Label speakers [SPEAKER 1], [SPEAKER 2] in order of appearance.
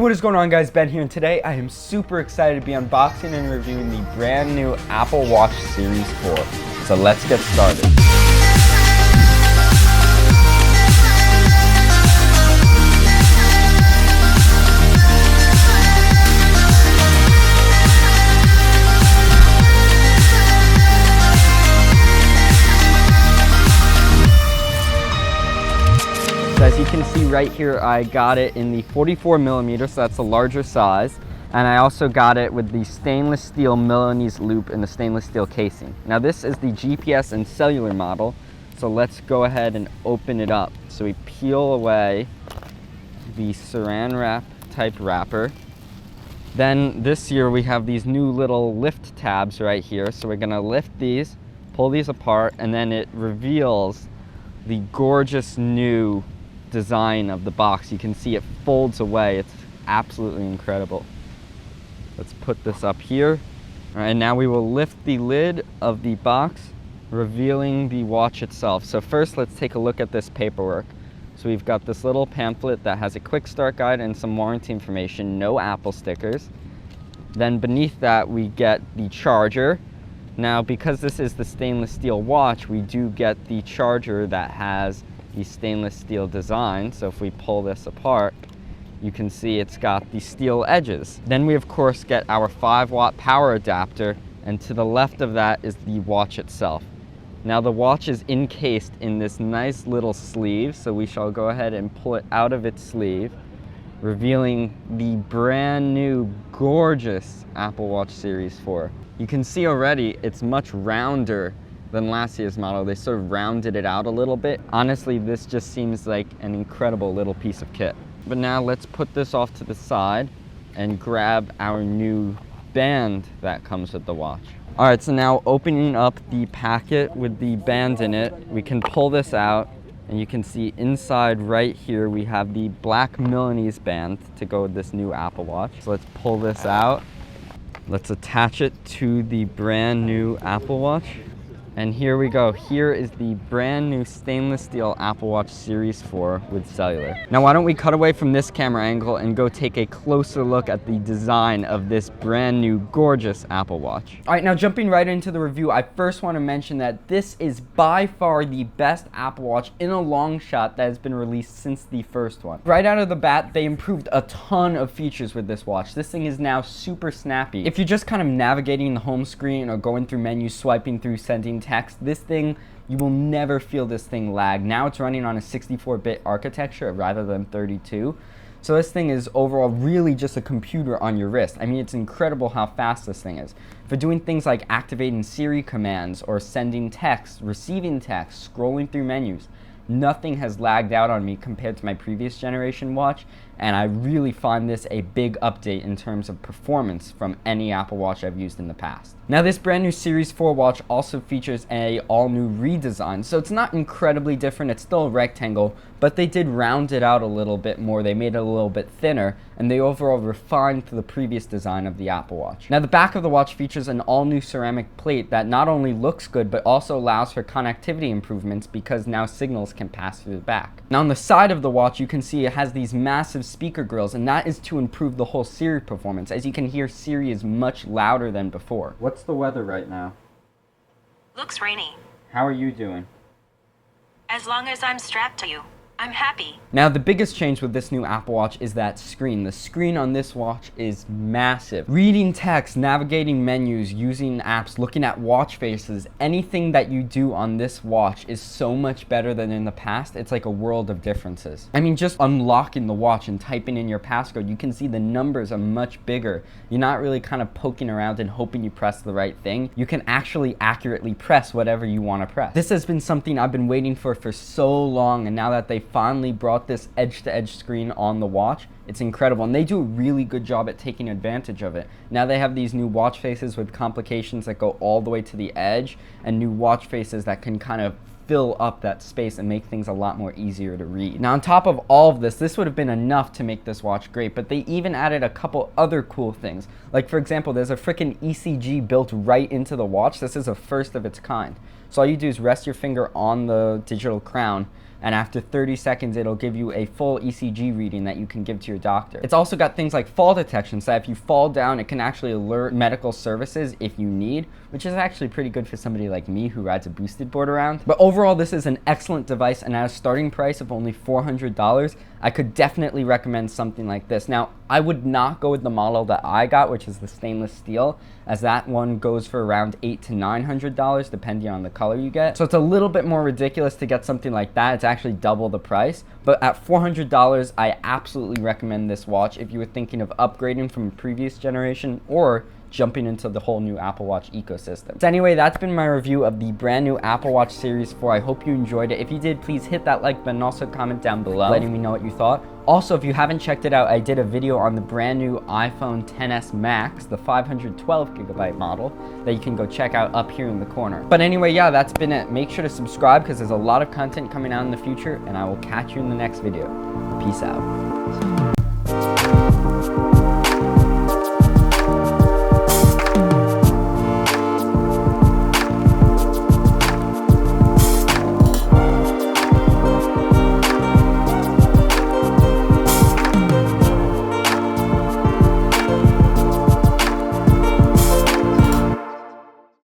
[SPEAKER 1] what is going on, guys? Ben here, and today I am super excited to be unboxing and reviewing the brand new Apple Watch Series 4. So let's get started. As you can see right here, I got it in the 44mm, so that's a larger size. And I also got it with the stainless steel Milanese loop and the stainless steel casing. Now this is the GPS and cellular model, so let's go ahead and open it up. So we peel away the saran wrap type wrapper. Then this year we have these new little lift tabs right here. So we're gonna lift these, pull these apart, and then it reveals the gorgeous new design of the box. You can see it folds away. It's absolutely incredible. Let's put this up here. All right, and now we will lift the lid of the box, revealing the watch itself. So first, let's take a look at this paperwork. So we've got this little pamphlet that has a quick start guide and some warranty information, no Apple stickers. Then beneath that, we get the charger. Now, because this is the stainless steel watch, we do get the charger that has the stainless steel design. So if we pull this apart, you can see it's got the steel edges. Then we of course get our 5-watt power adapter, and to the left of that is the watch itself. Now the watch is encased in this nice little sleeve, so we shall go ahead and pull it out of its sleeve, revealing the brand new gorgeous Apple Watch Series 4. You can see already it's much rounder than last year's model. They sort of rounded it out a little bit. Honestly, this just seems like an incredible little piece of kit. But now let's put this off to the side and grab our new band that comes with the watch. All right, so now opening up the packet with the band in it, we can pull this out, and you can see inside right here we have the black Milanese band to go with this new Apple Watch. So let's pull this out. Let's attach it to the brand new Apple Watch. And here we go. Here is the brand new stainless steel Apple Watch Series 4 with cellular. Now why don't we cut away from this camera angle and go take a closer look at the design of this brand new gorgeous Apple Watch. All right, now jumping right into the review, I first want to mention that this is by far the best Apple Watch in a long shot that has been released since the first one. Right out of the bat, they improved a ton of features with this watch. This thing is now super snappy. If you're just kind of navigating the home screen or going through menus, swiping through, sending text, this thing, you will never feel this thing lag. Now it's running on a 64-bit architecture rather than 32. So this thing is overall really just a computer on your wrist. I mean, it's incredible how fast this thing is. For doing things like activating Siri commands or sending text, receiving text, scrolling through menus, nothing has lagged out on me compared to my previous generation watch, and I really find this a big update in terms of performance from any Apple Watch I've used in the past. Now this brand new Series 4 watch also features a all-new redesign, so it's not incredibly different. It's still a rectangle, but they did round it out a little bit more. They made it a little bit thinner, and they overall refined the previous design of the Apple Watch. Now the back of the watch features an all-new ceramic plate that not only looks good, but also allows for connectivity improvements because now signals can pass through the back. Now on the side of the watch, you can see it has these massive speaker grills, and that is to improve the whole Siri performance. As you can hear, Siri is much louder than before. What's the weather right now?
[SPEAKER 2] Looks rainy.
[SPEAKER 1] How are you doing?
[SPEAKER 2] As long as I'm strapped to you, I'm happy.
[SPEAKER 1] Now the biggest change with this new Apple Watch is that screen. The screen on this watch is massive. Reading text, navigating menus, using apps, looking at watch faces, anything that you do on this watch is so much better than in the past. It's like a world of differences. I mean, just unlocking the watch and typing in your passcode, you can see the numbers are much bigger. You're not really kind of poking around and hoping you press the right thing. You can actually accurately press whatever you want to press. This has been something I've been waiting for so long, and now that they finally brought this edge-to-edge screen on the watch, it's incredible, and they do a really good job at taking advantage of it. Now they have these new watch faces with complications that go all the way to the edge, and new watch faces that can kind of fill up that space and make things a lot more easier to read. Now on top of all of this would have been enough to make this watch great, but they even added a couple other cool things. Like for example, there's a freaking ECG built right into the watch. This is a first of its kind. So all you do is rest your finger on the digital crown, and after 30 seconds it'll give you a full ECG reading that you can give to your doctor. It's also got things like fall detection, so if you fall down it can actually alert medical services if you need, which is actually pretty good for somebody like me who rides a boosted board around. But overall, this is an excellent device, and at a starting price of only $400, I could definitely recommend something like this. Now, I would not go with the model that I got, which is the stainless steel, as that one goes for around $800 to $900 depending on the color you get. So it's a little bit more ridiculous to get something like that. It's actually double the price. But at $400, I absolutely recommend this watch if you were thinking of upgrading from a previous generation or jumping into the whole new Apple Watch ecosystem. So anyway, that's been my review of the brand new Apple Watch Series 4. I hope you enjoyed it. If you did, please hit that like button. Also comment down below letting me know what you thought. Also, if you haven't checked it out, I did a video on the brand new iPhone XS Max, the 512GB model, that you can go check out up here in the corner. But anyway, yeah, that's been it. Make sure to subscribe because there's a lot of content coming out in the future, and I will catch you in the next video. Peace out.